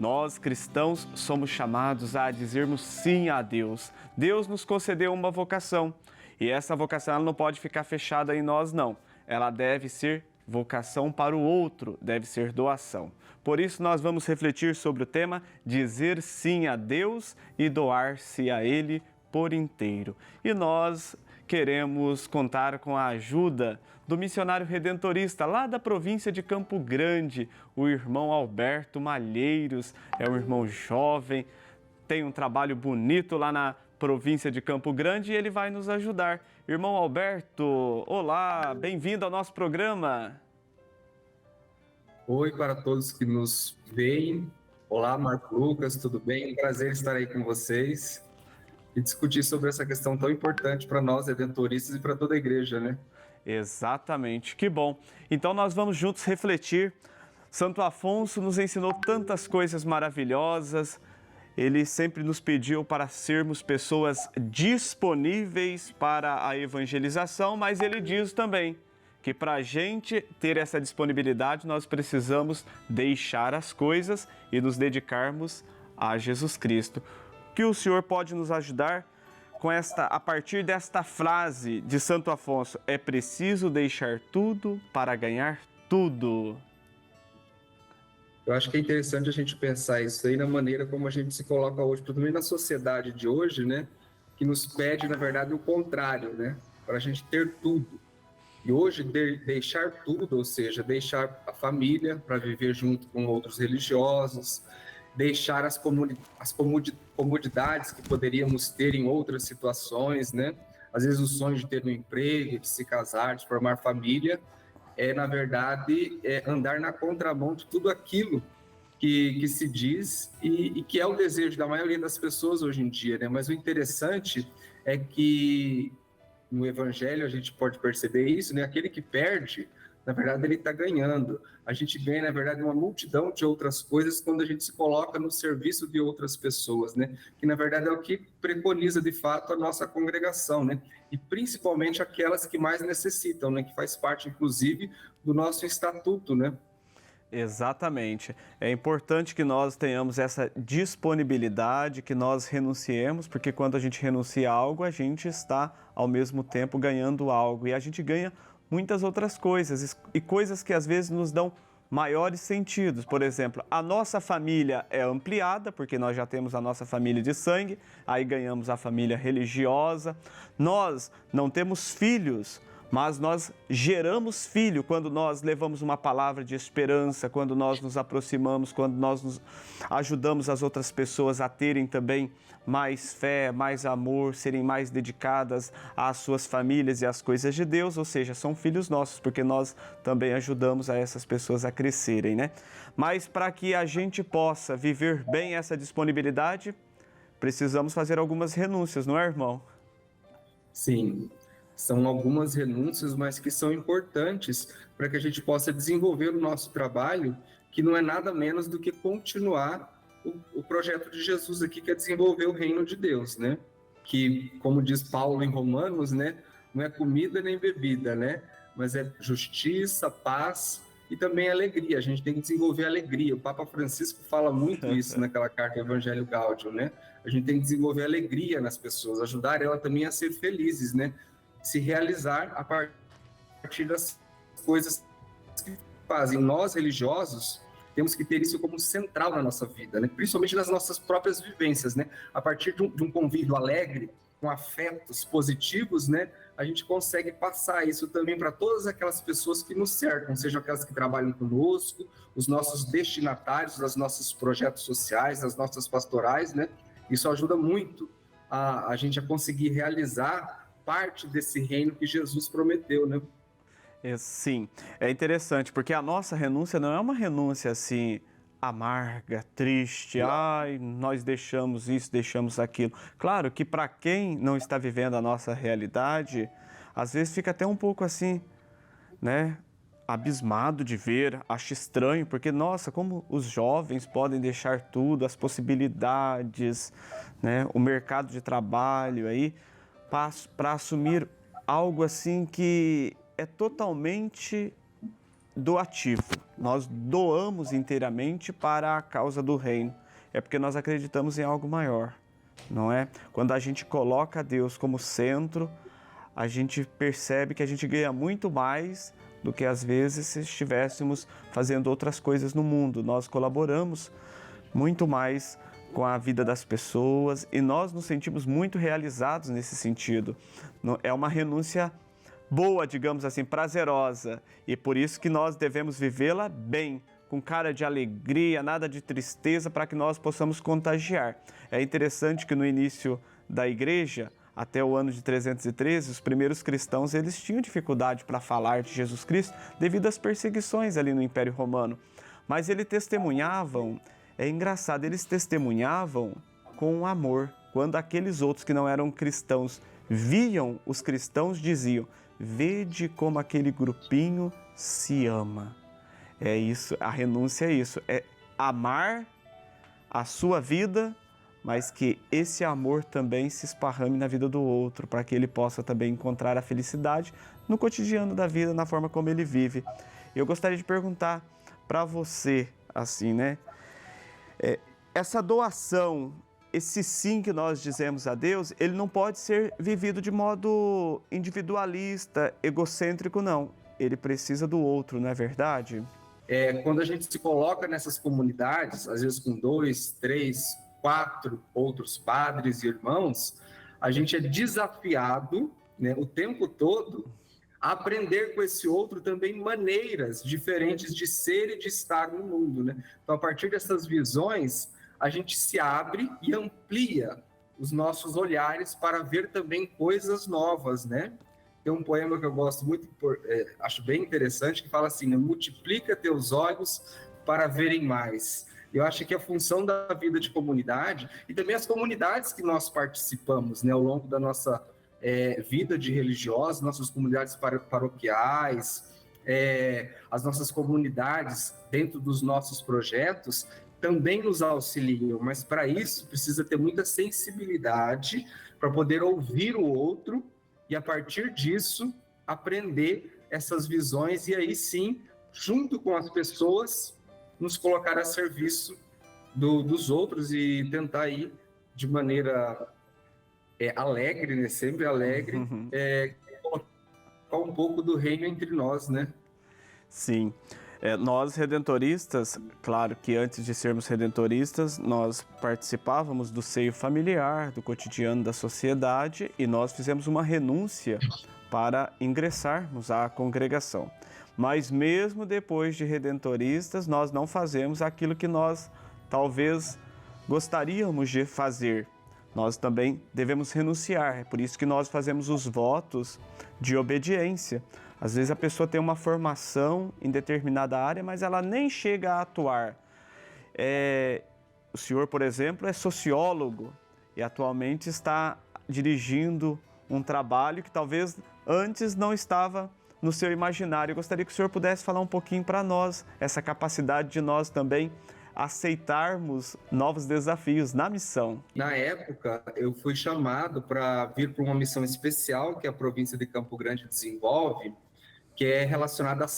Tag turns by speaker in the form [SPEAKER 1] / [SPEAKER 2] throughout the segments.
[SPEAKER 1] Nós, cristãos, somos chamados a dizermos sim a Deus. Deus nos concedeu uma vocação e essa vocação ela não pode ficar fechada em nós, não. Ela deve ser vocação para o outro, deve ser doação. Por isso, nós vamos refletir sobre o tema dizer sim a Deus e doar-se a Ele por inteiro. E nós queremos contar com a ajuda do missionário redentorista lá da província de Campo Grande, o irmão Alberto Malheiros. É um irmão jovem, tem um trabalho bonito lá na província de Campo Grande e ele vai nos ajudar. Irmão Alberto, olá, bem-vindo ao nosso programa.
[SPEAKER 2] Oi para todos que nos veem. Olá, Marco Lucas, tudo bem? Um prazer estar aí com vocês e discutir sobre essa questão tão importante para nós, redentoristas, e para toda a igreja, né?
[SPEAKER 1] Exatamente, que bom. Então nós vamos juntos refletir. Santo Afonso nos ensinou tantas coisas maravilhosas. Ele sempre nos pediu para sermos pessoas disponíveis para a evangelização, mas ele diz também que para a gente ter essa disponibilidade, nós precisamos deixar as coisas e nos dedicarmos a Jesus Cristo. Que o Senhor pode nos ajudar com a partir desta frase de Santo Afonso: é preciso deixar tudo para ganhar tudo.
[SPEAKER 2] Eu acho que é interessante a gente pensar isso aí na maneira como a gente se coloca hoje, principalmente na sociedade de hoje, né? Que nos pede, na verdade, o contrário, né? Para a gente ter tudo. E hoje, deixar tudo, ou seja, deixar a família para viver junto com outros religiosos, deixar as comodidades que poderíamos ter em outras situações, né? Às vezes o sonho de ter um emprego, de se casar, de formar família, na verdade, andar na contramão de tudo aquilo que se diz e que é o desejo da maioria das pessoas hoje em dia, né? Mas o interessante é que no Evangelho a gente pode perceber isso, né? Aquele que perde, na verdade, ele está ganhando. A gente ganha, na verdade, uma multidão de outras coisas quando a gente se coloca no serviço de outras pessoas, né? Que, na verdade, é o que preconiza, de fato, a nossa congregação, né? E principalmente aquelas que mais necessitam, né? Que faz parte, inclusive, do nosso estatuto, né?
[SPEAKER 1] Exatamente. É importante que nós tenhamos essa disponibilidade, que nós renunciemos, porque quando a gente renuncia a algo, a gente está, ao mesmo tempo, ganhando algo. E a gente ganha muitas outras coisas, e coisas que às vezes nos dão maiores sentidos. Por exemplo, a nossa família é ampliada, porque nós já temos a nossa família de sangue, aí ganhamos a família religiosa. Nós não temos filhos, mas nós geramos filho quando nós levamos uma palavra de esperança, quando nós nos aproximamos, quando nós nos ajudamos as outras pessoas a terem também mais fé, mais amor, serem mais dedicadas às suas famílias e às coisas de Deus, ou seja, são filhos nossos, porque nós também ajudamos a essas pessoas a crescerem, né? Mas para que a gente possa viver bem essa disponibilidade, precisamos fazer algumas renúncias, não é, irmão?
[SPEAKER 2] Sim. São algumas renúncias, mas que são importantes para que a gente possa desenvolver o nosso trabalho, que não é nada menos do que continuar o projeto de Jesus aqui, que é desenvolver o reino de Deus, né? Que, como diz Paulo em Romanos, né? Não é comida nem bebida, né? Mas é justiça, paz e também alegria. A gente tem que desenvolver alegria. O Papa Francisco fala muito isso naquela carta Evangelho Gaudium, né? A gente tem que desenvolver alegria nas pessoas, ajudar ela também a ser felizes, né? Se realizar a partir das coisas que fazem. Nós, religiosos, temos que ter isso como central na nossa vida, né? Principalmente nas nossas próprias vivências, né? A partir de um convívio alegre, com afetos positivos, né? A gente consegue passar isso também para todas aquelas pessoas que nos cercam, sejam aquelas que trabalham conosco, os nossos destinatários dos nossos projetos sociais, das nossas pastorais, né? Isso ajuda muito a gente a conseguir realizar parte desse reino que Jesus prometeu, né?
[SPEAKER 1] Sim, é interessante, porque a nossa renúncia não é uma renúncia assim, amarga, triste, ai, nós deixamos isso, deixamos aquilo. Claro que para quem não está vivendo a nossa realidade, às vezes fica até um pouco assim, né? Abismado de ver, acha estranho, porque, nossa, como os jovens podem deixar tudo, as possibilidades, né? O mercado de trabalho aí, para assumir algo assim que é totalmente doativo. Nós doamos inteiramente para a causa do reino. É porque nós acreditamos em algo maior, não é? Quando a gente coloca Deus como centro, a gente percebe que a gente ganha muito mais do que às vezes se estivéssemos fazendo outras coisas no mundo. Nós colaboramos muito mais com a vida das pessoas e nós nos sentimos muito realizados nesse sentido. É uma renúncia boa, digamos assim, prazerosa, e por isso que nós devemos vivê-la bem, com cara de alegria, nada de tristeza, para que nós possamos contagiar. É interessante que no início da igreja, até o ano de 313, os primeiros cristãos eles tinham dificuldade para falar de Jesus Cristo devido às perseguições ali no Império Romano. Mas eles testemunhavam, é engraçado, eles testemunhavam com amor. Quando aqueles outros que não eram cristãos viam os cristãos, diziam: vede como aquele grupinho se ama. É isso, a renúncia é isso, é amar a sua vida, mas que esse amor também se esparrame na vida do outro, para que ele possa também encontrar a felicidade no cotidiano da vida, na forma como ele vive. Eu gostaria de perguntar para você, assim, né? Essa doação, esse sim que nós dizemos a Deus, ele não pode ser vivido de modo individualista, egocêntrico, não. Ele precisa do outro, não é verdade?
[SPEAKER 2] Quando a gente se coloca nessas comunidades, às vezes com 2, 3, 4 outros padres e irmãos, a gente é desafiado, né, o tempo todo a aprender com esse outro também maneiras diferentes de ser e de estar no mundo, né? Então, a partir dessas visões, a gente se abre e amplia os nossos olhares para ver também coisas novas, né? Tem um poema que eu gosto muito, acho bem interessante, que fala assim, né? Multiplica teus olhos para verem mais. Eu acho que a função da vida de comunidade, e também as comunidades que nós participamos, né, ao longo da nossa vida de religiosos, nossas comunidades paroquiais, as nossas comunidades dentro dos nossos projetos, também nos auxiliam, mas para isso precisa ter muita sensibilidade para poder ouvir o outro e, a partir disso, aprender essas visões e aí sim, junto com as pessoas, nos colocar a serviço dos outros e tentar ir de maneira alegre, né? Sempre alegre, colocar um pouco do reino entre nós, né?
[SPEAKER 1] Sim. Nós redentoristas, claro que antes de sermos redentoristas, nós participávamos do seio familiar, do cotidiano da sociedade, e nós fizemos uma renúncia para ingressarmos à congregação. Mas mesmo depois de redentoristas, nós não fazemos aquilo que nós talvez gostaríamos de fazer. Nós também devemos renunciar, é por isso que nós fazemos os votos de obediência. Às vezes a pessoa tem uma formação em determinada área, mas ela nem chega a atuar. O senhor, por exemplo, é sociólogo e atualmente está dirigindo um trabalho que talvez antes não estava no seu imaginário. Eu gostaria que o senhor pudesse falar um pouquinho para nós, essa capacidade de nós também aceitarmos novos desafios na missão.
[SPEAKER 2] Na época, eu fui chamado para vir para uma missão especial que a província de Campo Grande desenvolve, que é relacionada à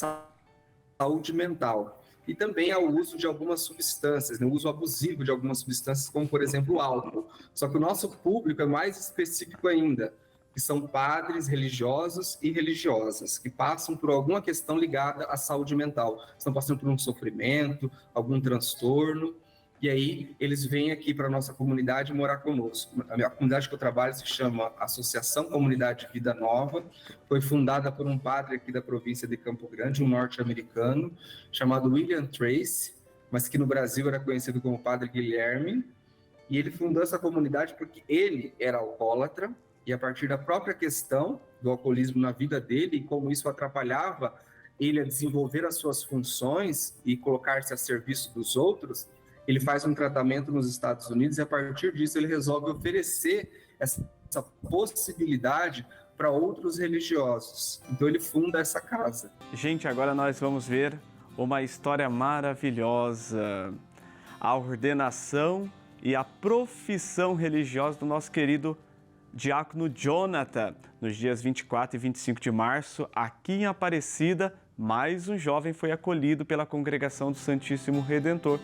[SPEAKER 2] saúde mental e também ao uso de algumas substâncias, né? O uso abusivo de algumas substâncias, como, por exemplo, o álcool. Só que o nosso público é mais específico ainda, que são padres religiosos e religiosas, que passam por alguma questão ligada à saúde mental. Estão passando por um sofrimento, algum transtorno, e aí eles vêm aqui para a nossa comunidade morar conosco. A comunidade que eu trabalho se chama Associação Comunidade Vida Nova, foi fundada por um padre aqui da província de Campo Grande, um norte-americano, chamado William Tracy, mas que no Brasil era conhecido como Padre Guilherme, e ele fundou essa comunidade porque ele era alcoólatra, e a partir da própria questão do alcoolismo na vida dele, e como isso atrapalhava ele a desenvolver as suas funções e colocar-se a serviço dos outros, ele faz um tratamento nos Estados Unidos e a partir disso ele resolve oferecer essa possibilidade para outros religiosos. Então ele funda essa casa.
[SPEAKER 1] Gente, agora nós vamos ver uma história maravilhosa. A ordenação e a profissão religiosa do nosso querido diácono Jonathan, nos dias 24 e 25 de março, aqui em Aparecida, mais um jovem foi acolhido pela Congregação do Santíssimo Redentor,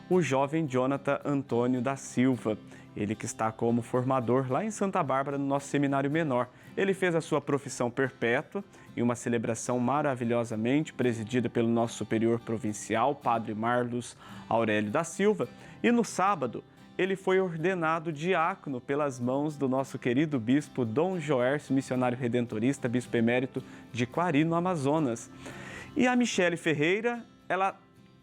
[SPEAKER 1] o jovem Jonathan Antônio da Silva. Ele que está como formador lá em Santa Bárbara, no nosso seminário menor. Ele fez a sua profissão perpétua em uma celebração maravilhosamente presidida pelo nosso superior provincial, Padre Marlos Aurélio da Silva. E no sábado, ele foi ordenado diácono pelas mãos do nosso querido bispo Dom Joércio, missionário redentorista, bispo emérito de Quari, no Amazonas. E a Michele Ferreira, ela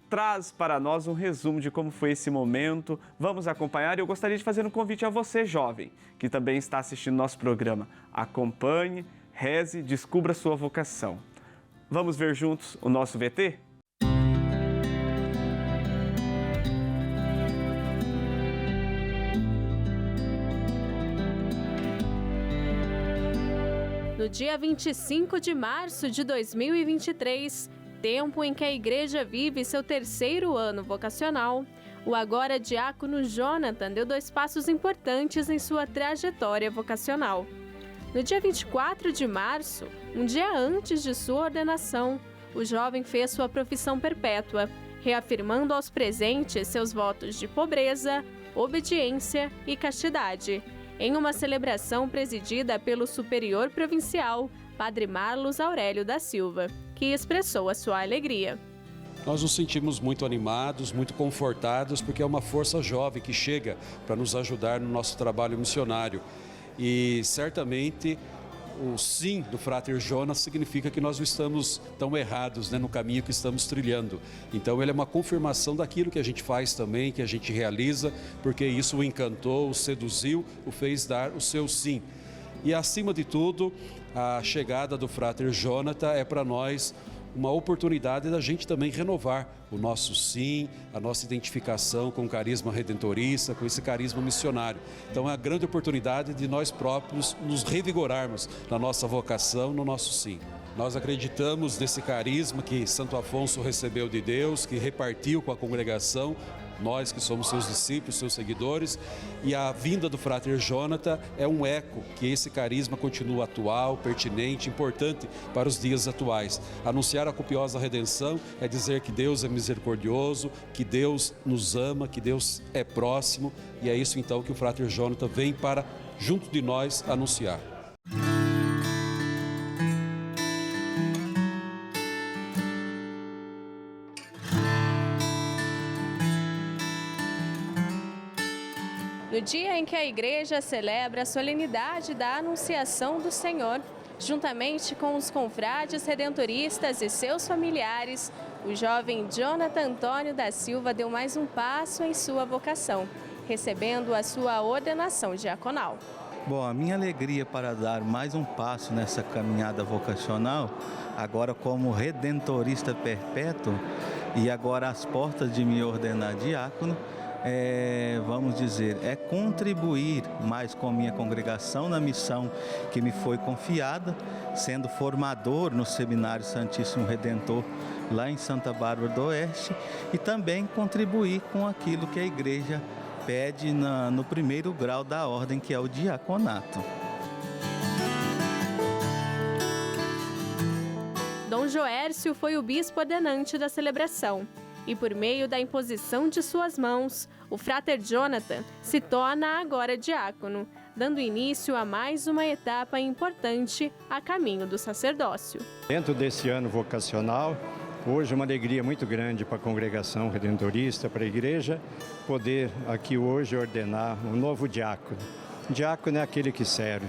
[SPEAKER 1] traz para nós um resumo de como foi esse momento. Vamos acompanhar e eu gostaria de fazer um convite a você, jovem, que também está assistindo nosso programa. Acompanhe, reze, descubra sua vocação. Vamos ver juntos o nosso VT?
[SPEAKER 3] No dia 25 de março de 2023, tempo em que a Igreja vive seu terceiro ano vocacional, o agora diácono Jonathan deu 2 passos importantes em sua trajetória vocacional. No dia 24 de março, um dia antes de sua ordenação, o jovem fez sua profissão perpétua, reafirmando aos presentes seus votos de pobreza, obediência e castidade, em uma celebração presidida pelo superior provincial, Padre Marlos Aurélio da Silva, que expressou a sua alegria.
[SPEAKER 4] Nós nos sentimos muito animados, muito confortados, porque é uma força jovem que chega para nos ajudar no nosso trabalho missionário. E certamente o sim do Frater Jonas significa que nós não estamos tão errados, no caminho que estamos trilhando. Então ele é uma confirmação daquilo que a gente faz também, que a gente realiza, porque isso o encantou, o seduziu, o fez dar o seu sim. E acima de tudo, a chegada do Frater Jonathan é para nós uma oportunidade da gente também renovar o nosso sim, a nossa identificação com o carisma redentorista, com esse carisma missionário. Então é a grande oportunidade de nós próprios nos revigorarmos na nossa vocação, no nosso sim. Nós acreditamos nesse carisma que Santo Afonso recebeu de Deus, que repartiu com a congregação, nós que somos seus discípulos, seus seguidores, e a vinda do Frater Jonathan é um eco que esse carisma continua atual, pertinente, importante para os dias atuais. Anunciar a copiosa redenção é dizer que Deus é misericordioso, que Deus nos ama, que Deus é próximo, e é isso então que o Frater Jonathan vem para, junto de nós, anunciar.
[SPEAKER 3] No dia em que a Igreja celebra a solenidade da Anunciação do Senhor, juntamente com os confrades redentoristas e seus familiares, o jovem Jonathan Antônio da Silva deu mais um passo em sua vocação, recebendo a sua ordenação diaconal.
[SPEAKER 5] Bom, a minha alegria para dar mais um passo nessa caminhada vocacional, agora como redentorista perpétuo e agora às portas de me ordenar diácono, vamos dizer, é contribuir mais com a minha congregação na missão que me foi confiada, sendo formador no Seminário Santíssimo Redentor lá em Santa Bárbara do Oeste, e também contribuir com aquilo que a Igreja pede no primeiro grau da ordem, que é o diaconato.
[SPEAKER 3] Dom Joércio foi o bispo ordenante da celebração. E por meio da imposição de suas mãos, o Frater Jonathan se torna agora diácono, dando início a mais uma etapa importante a caminho do sacerdócio.
[SPEAKER 6] Dentro desse ano vocacional, hoje é uma alegria muito grande para a congregação redentorista, para a igreja, poder aqui hoje ordenar um novo diácono. Diácono é aquele que serve.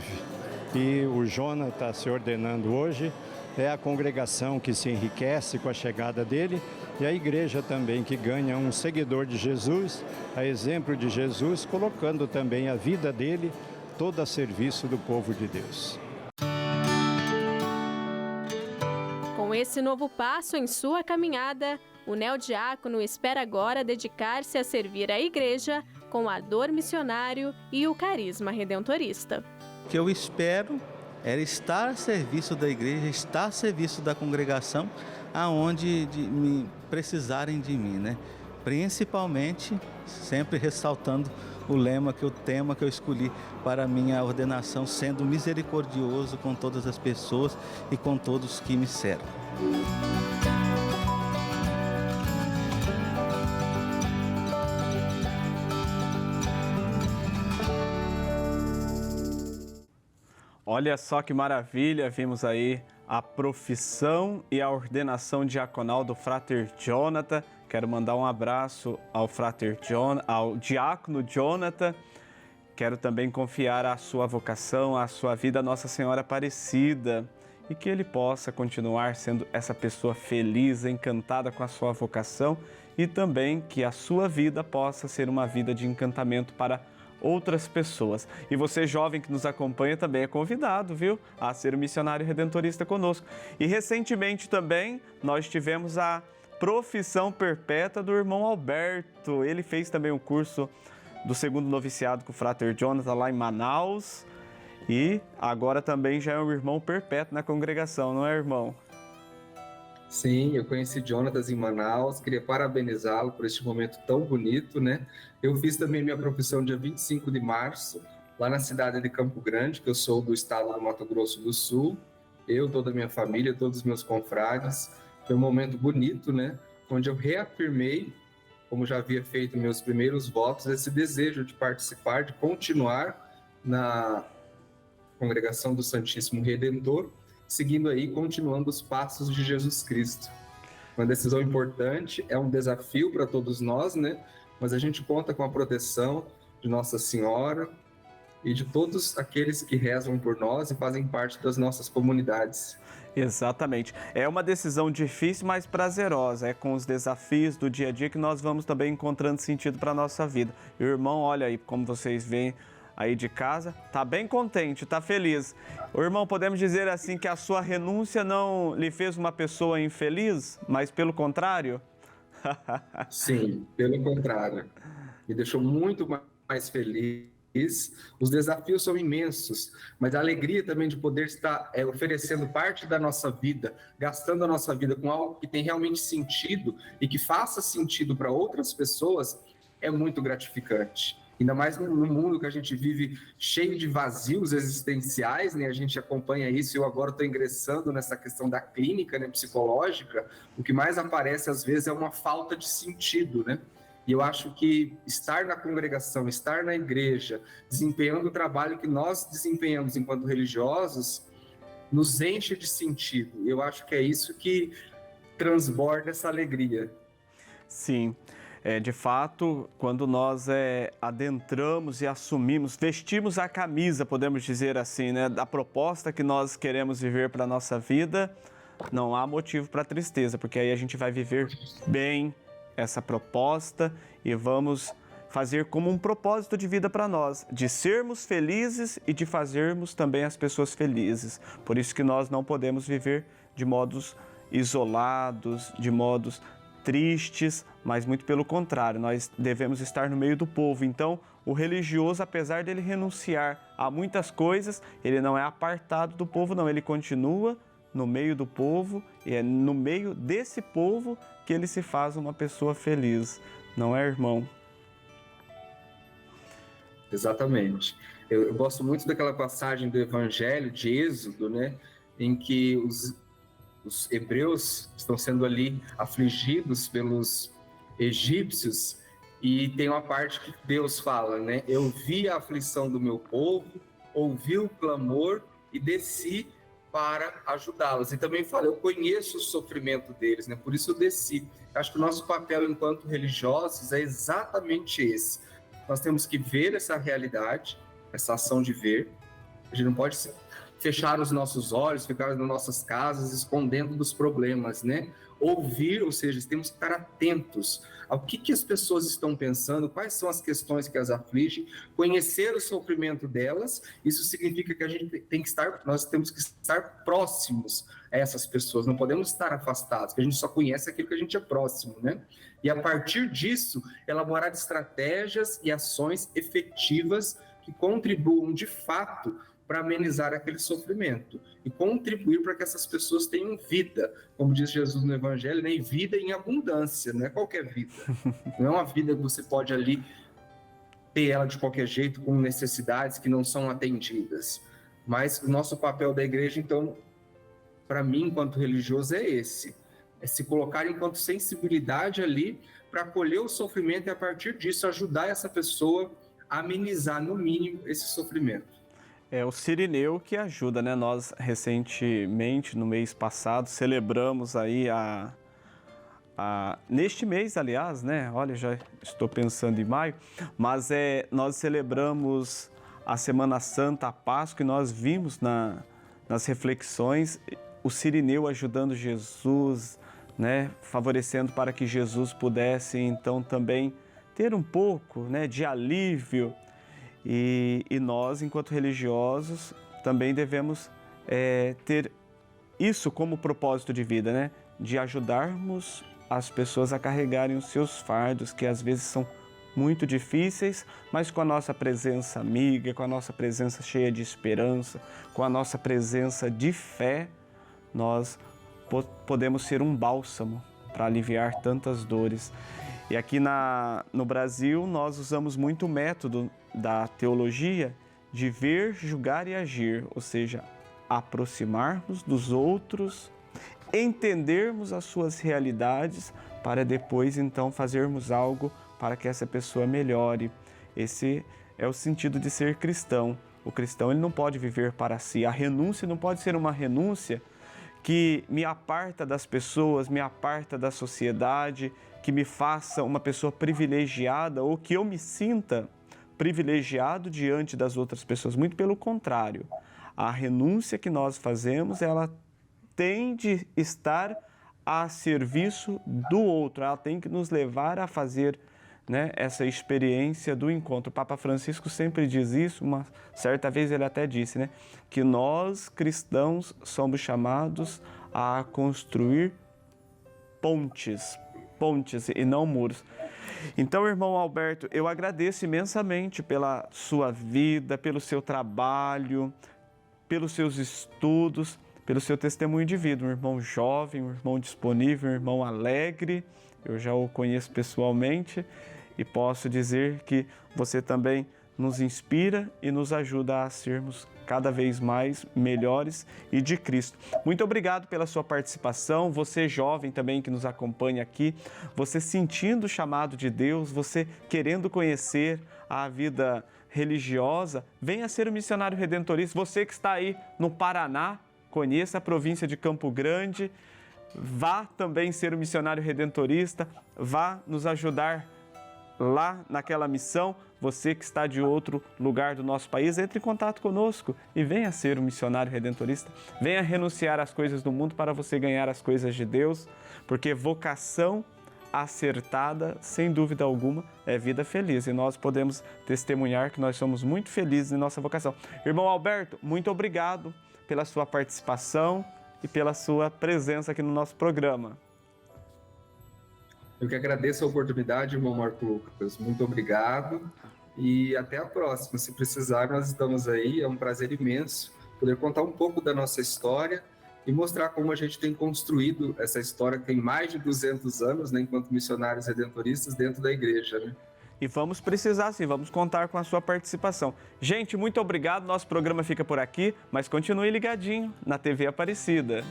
[SPEAKER 6] E o Jonathan está se ordenando hoje, é a congregação que se enriquece com a chegada dele e a igreja também que ganha um seguidor de Jesus, a exemplo de Jesus, colocando também a vida dele toda a serviço do povo de Deus.
[SPEAKER 3] Com esse novo passo em sua caminhada, o neodiácono espera agora dedicar-se a servir a igreja com ardor missionário e o carisma redentorista.
[SPEAKER 5] O que eu espero era estar a serviço da igreja, estar a serviço da congregação, aonde me precisarem de mim, né? Principalmente, sempre ressaltando o tema que eu escolhi para a minha ordenação, sendo misericordioso com todas as pessoas e com todos que me cercam.
[SPEAKER 1] Olha só que maravilha, vimos aí a profissão e a ordenação diaconal do Frater Jonathan. Quero mandar um abraço ao diácono Jonathan. Quero também confiar a sua vocação, a sua vida a Nossa Senhora Aparecida e que ele possa continuar sendo essa pessoa feliz, encantada com a sua vocação e também que a sua vida possa ser uma vida de encantamento para outras pessoas. E você, jovem que nos acompanha, também é convidado, viu, a ser um missionário redentorista conosco. E recentemente também nós tivemos a profissão perpétua do irmão Alberto. Ele fez também o curso do segundo noviciado com o Frater Jonathan lá em Manaus e agora também já é um irmão perpétuo na congregação, não é, irmão?
[SPEAKER 2] Sim, eu conheci Jonatas em Manaus, queria parabenizá-lo por este momento tão bonito, né? Eu fiz também minha profissão dia 25 de março, lá na cidade de Campo Grande, que eu sou do estado do Mato Grosso do Sul, eu, toda a minha família, todos os meus confrades. Foi um momento bonito, né? Onde eu reafirmei, como já havia feito meus primeiros votos, esse desejo de participar, de continuar na congregação do Santíssimo Redentor, seguindo aí, continuando os passos de Jesus Cristo. Uma decisão importante, é um desafio para todos nós, né? Mas a gente conta com a proteção de Nossa Senhora e de todos aqueles que rezam por nós e fazem parte das nossas comunidades.
[SPEAKER 1] Exatamente. É uma decisão difícil, mas prazerosa. É com os desafios do dia a dia que nós vamos também encontrando sentido para a nossa vida. E o irmão, olha aí, como vocês veem aí de casa, tá bem contente, tá feliz. O irmão, podemos dizer assim que a sua renúncia não lhe fez uma pessoa infeliz, mas pelo contrário?
[SPEAKER 2] Sim, pelo contrário. Me deixou muito mais feliz. Os desafios são imensos, mas a alegria também de poder estar oferecendo parte da nossa vida, gastando a nossa vida com algo que tem realmente sentido e que faça sentido para outras pessoas, é muito gratificante. Ainda mais no mundo que a gente vive cheio de vazios existenciais, né? A gente acompanha isso. Eu agora estou ingressando nessa questão da clínica, né, psicológica. O que mais aparece às vezes é uma falta de sentido, né? E eu acho que estar na congregação, estar na igreja, desempenhando o trabalho que nós desempenhamos enquanto religiosos, nos enche de sentido. Eu acho que é isso que transborda essa alegria.
[SPEAKER 1] Sim. De fato, quando nós adentramos e assumimos, vestimos a camisa, podemos dizer assim, né, da proposta que nós queremos viver para a nossa vida, não há motivo para tristeza, porque aí a gente vai viver bem essa proposta e vamos fazer como um propósito de vida para nós, de sermos felizes e de fazermos também as pessoas felizes. Por isso que nós não podemos viver de modos isolados, de modos tristes, mas muito pelo contrário, nós devemos estar no meio do povo. Então, o religioso, apesar dele renunciar a muitas coisas, ele não é apartado do povo, não, ele continua no meio do povo e é no meio desse povo que ele se faz uma pessoa feliz, não é, irmão?
[SPEAKER 2] Exatamente. Eu gosto muito daquela passagem do Evangelho de Êxodo, né, em que os hebreus estão sendo ali afligidos pelos egípcios e tem uma parte que Deus fala, né? Eu vi a aflição do meu povo, ouvi o clamor e desci para ajudá-los. E também fala, eu conheço o sofrimento deles, né? Por isso eu desci. Acho que o nosso papel enquanto religiosos é exatamente esse. Nós temos que ver essa realidade, essa ação de ver. A gente não pode fechar os nossos olhos, ficar nas nossas casas escondendo dos problemas, né? Ouvir, ou seja, temos que estar atentos ao que as pessoas estão pensando, quais são as questões que as afligem, conhecer o sofrimento delas. Isso significa que nós temos que estar próximos a essas pessoas, não podemos estar afastados, porque a gente só conhece aquilo que a gente é próximo, né? E a partir disso, elaborar estratégias e ações efetivas que contribuam de fato para amenizar aquele sofrimento e contribuir para que essas pessoas tenham vida, como diz Jesus no Evangelho, né? E vida em abundância, não é qualquer vida, não é uma vida que você pode ali ter ela de qualquer jeito com necessidades que não são atendidas, mas o nosso papel da igreja, então, para mim, enquanto religioso, é esse. É se colocar enquanto sensibilidade ali para acolher o sofrimento e, a partir disso, ajudar essa pessoa a amenizar, no mínimo, esse sofrimento.
[SPEAKER 1] É o Cirineu que ajuda, né? Nós, recentemente, no mês passado, celebramos aí neste mês, aliás, né? Olha, já estou pensando em maio, mas nós celebramos a Semana Santa, a Páscoa, e nós vimos nas reflexões o Cirineu ajudando Jesus, né? Favorecendo para que Jesus pudesse, então, também ter um pouco, né, de alívio. E nós, enquanto religiosos, também devemos ter isso como propósito de vida, né? De ajudarmos as pessoas a carregarem os seus fardos, que às vezes são muito difíceis, mas com a nossa presença amiga, com a nossa presença cheia de esperança, com a nossa presença de fé, nós podemos ser um bálsamo para aliviar tantas dores. E aqui no Brasil, nós usamos muito o método da teologia de ver, julgar e agir, ou seja, aproximarmos dos outros, entendermos as suas realidades para depois, então, fazermos algo para que essa pessoa melhore. Esse é o sentido de ser cristão. O cristão, ele não pode viver para si. A renúncia não pode ser uma renúncia que me aparta das pessoas, me aparta da sociedade, que me faça uma pessoa privilegiada ou que eu me sinta privilegiado diante das outras pessoas. Muito pelo contrário. A renúncia que nós fazemos, ela tem de estar a serviço do outro, ela tem que nos levar a fazer, né, essa experiência do encontro. O Papa Francisco sempre diz isso, uma certa vez ele até disse, né, que nós cristãos somos chamados a construir pontes e não muros. Então, irmão Alberto, eu agradeço imensamente pela sua vida, pelo seu trabalho, pelos seus estudos, pelo seu testemunho de vida. Um irmão jovem, um irmão disponível, um irmão alegre. Eu já o conheço pessoalmente e posso dizer que você também nos inspira e nos ajuda a sermos cada vez mais melhores e de Cristo. Muito obrigado pela sua participação, você jovem também que nos acompanha aqui, você sentindo o chamado de Deus, você querendo conhecer a vida religiosa, venha ser um missionário redentorista. Você que está aí no Paraná, conheça a província de Campo Grande, vá também ser um missionário redentorista, vá nos ajudar lá naquela missão. Você que está de outro lugar do nosso país, entre em contato conosco e venha ser um missionário redentorista. Venha renunciar às coisas do mundo para você ganhar as coisas de Deus, porque vocação acertada, sem dúvida alguma, é vida feliz. E nós podemos testemunhar que nós somos muito felizes em nossa vocação. Irmão Alberto, muito obrigado pela sua participação e pela sua presença aqui no nosso programa.
[SPEAKER 2] Eu que agradeço a oportunidade, irmão Marco Lucas. Muito obrigado e até a próxima. Se precisar, nós estamos aí. É um prazer imenso poder contar um pouco da nossa história e mostrar como a gente tem construído essa história que tem mais de 200 anos, né, enquanto missionários redentoristas dentro da igreja, né?
[SPEAKER 1] E vamos precisar sim, vamos contar com a sua participação. Gente, muito obrigado. Nosso programa fica por aqui, mas continue ligadinho na TV Aparecida.